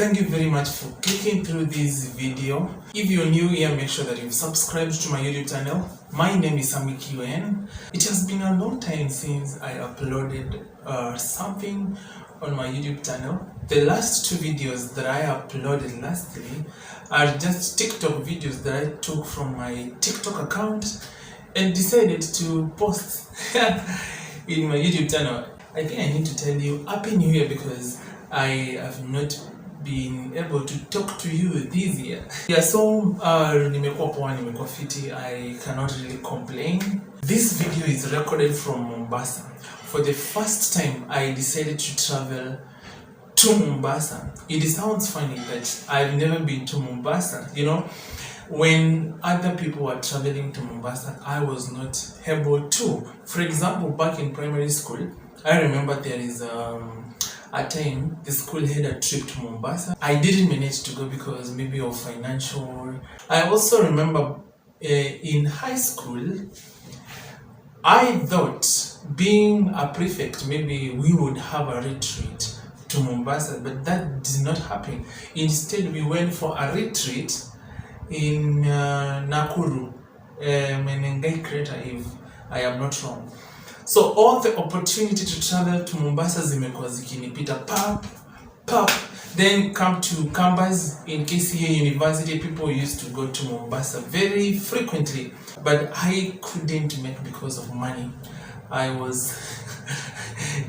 Thank you very much for clicking through this video. If you're new here, make sure that you've subscribed to my YouTube channel. My name is Sami Kiwen. It has been a long time since I uploaded something on my YouTube channel. The last two videos that I uploaded lastly are just TikTok videos that I took from my TikTok account and decided to post in my YouTube channel. I think I need to tell you Happy New Year because I have not been able to talk to you this year. Yeah, so nimekuwa poa, nimekuwa fiti. I cannot really complain. This video is recorded from Mombasa. For the first time, I decided to travel to Mombasa. It sounds funny that I've never been to Mombasa. You know, when other people were traveling to Mombasa, I was not able to. For example, back in primary school, I remember there is a time the school had a trip to Mombasa. I didn't manage to go because maybe of financial. I also remember in high school, I thought being a prefect, maybe we would have a retreat to Mombasa, but that did not happen. Instead, we went for a retreat in Nakuru, Menengai crater, if I am not wrong. So all the opportunity to travel to Mombasa zimekuwa zikinipita pap. Then come to campus in KCA University, people used to go to Mombasa very frequently, but I couldn't make because of money. I was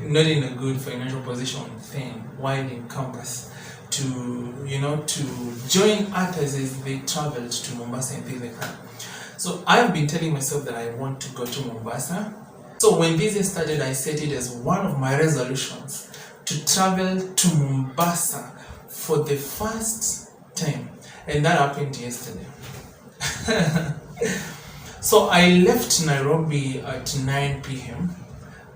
not in a good financial position then while in campus to join others as they traveled to Mombasa and things like that. So I've been telling myself that I want to go to Mombasa. So when this year started, I set it as one of my resolutions to travel to Mombasa for the first time, and that happened yesterday. So I left Nairobi at 9 p.m.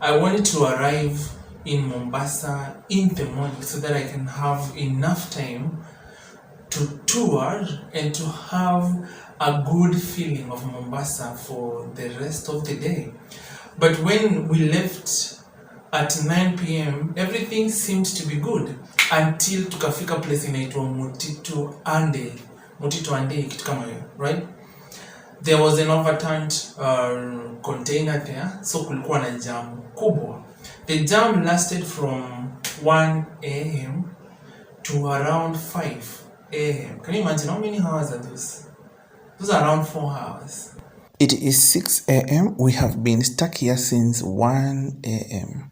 I wanted to arrive in Mombasa in the morning so that I can have enough time to tour and to have a good feeling of Mombasa for the rest of the day. But when we left at 9 p.m., everything seemed to be good until tukafika place inaitwa Mtito Andei, kitu kama hiyo, right? There was an overturned container there, so kulikuwa na jam kubwa. The jam lasted from 1 a.m. to around 5 a.m. Can you imagine how many hours are those? Those are around 4 hours. It is 6 a.m. We have been stuck here since 1 a.m.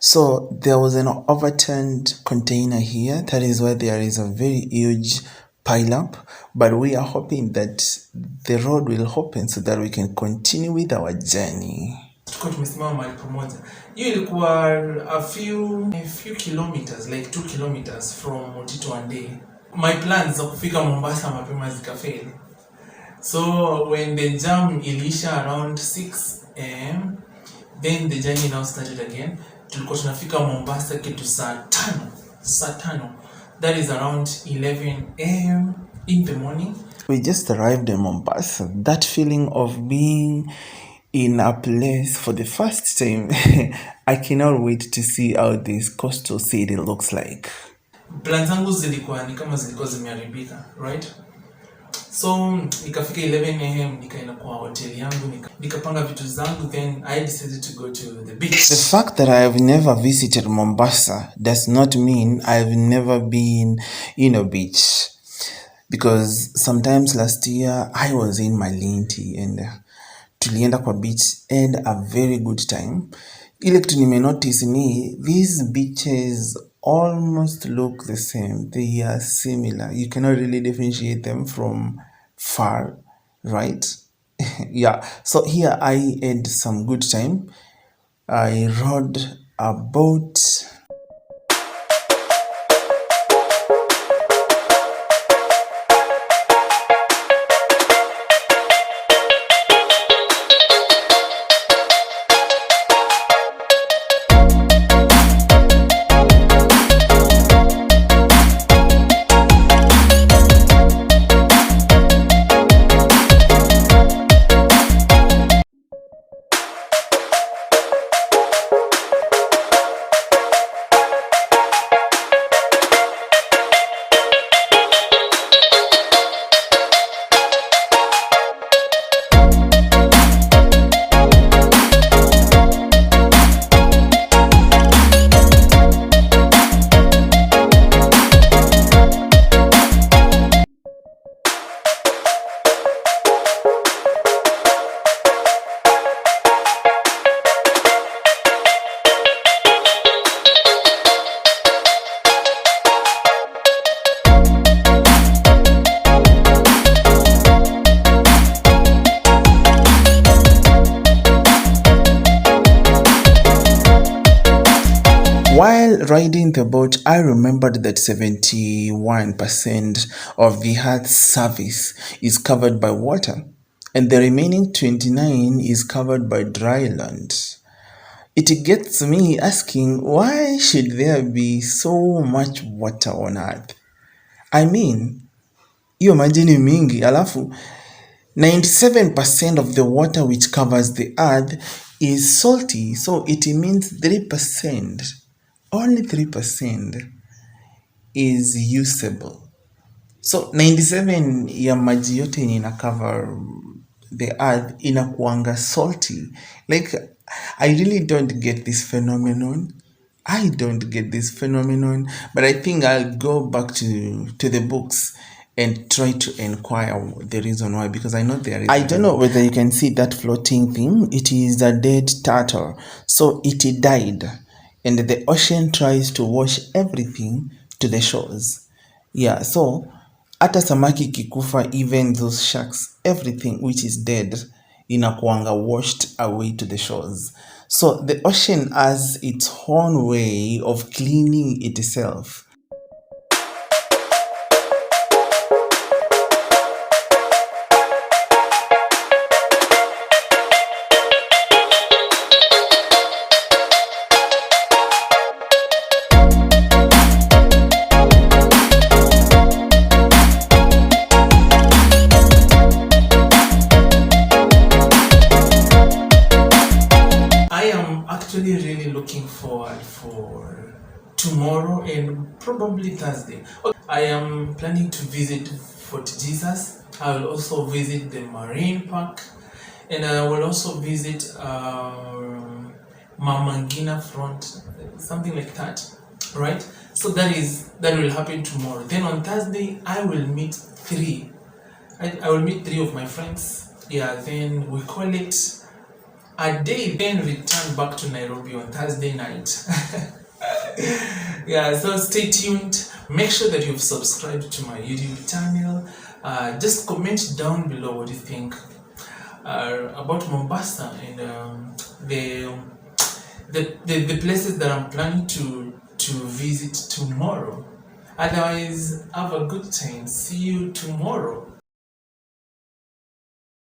So there was an overturned container here. That is why there is a very huge pile up. But we are hoping that the road will open so that we can continue with our journey. Tuko tumesimama mahali pamoja. Hiyo ilikuwa a few kilometers, like 2 kilometers from Mtito Andei. My plans za kufika Mombasa mapema zikafeli. So when the jam ilisha around 6 a.m., then the journey now started again. Tulikuwa tunafika Mombasa kitu saa tano. That is around 11 a.m. in the morning. We just arrived in Mombasa. That feeling of being in a place for the first time. I cannot wait to see how this coastal city looks like. Plans zangu zilikuwa ni kama zilikuwa zimeharibika, right? So nikafika 11 a.m. nikaenda kwa hotel yangu nikapanga vitu zangu, then I decided to go to the beach. The fact that I have never visited Mombasa does not mean I've never been in a beach, because sometimes last year I was in Malindi and tulienda kwa beach and a very good time. Ile kitu nimenotice ni these beaches almost look the same. They are similar. You cannot really differentiate them from far, right? Yeah. So here I had some good time. I rode a boat. While riding the boat, I remembered that 71% of the Earth's surface is covered by water, and the remaining 29 is covered by dry land. It gets me asking, why should there be so much water on Earth? I mean, hiyo maji ni mingi, alafu 97% of the water which covers the earth is salty, so it means 3%, only 3% is usable. So 97 ya maji yote yenye ina cover the earth inakuanga salty. Like, I really don't get this phenomenon. I don't get this phenomenon, but I think I'll go back to the books and try to inquire the reason why, because I know there is. I don't know whether you can see that floating thing. It is a dead turtle. So it died, and the ocean tries to wash everything to the shores. Yeah, so hata samaki kikufa, even those sharks, everything which is dead inakuanga washed away to the shores. So the ocean has its own way of cleaning itself. Actually really looking forward for tomorrow and probably Thursday. I am planning to visit Fort Jesus. I will also visit the Marine Park, and I will also visit Mama Ngina Front, something like that, right? So that will happen tomorrow. Then on Thursday I will meet three. I will meet three of my friends. Yeah, then we call it Andei, then return back to Nairobi on Thursday night. Yeah, so stay tuned. Make sure that you've subscribed to my YouTube channel. Just comment down below what you think about Mombasa and the places that I'm planning to visit tomorrow. Otherwise, have a good time. See you tomorrow.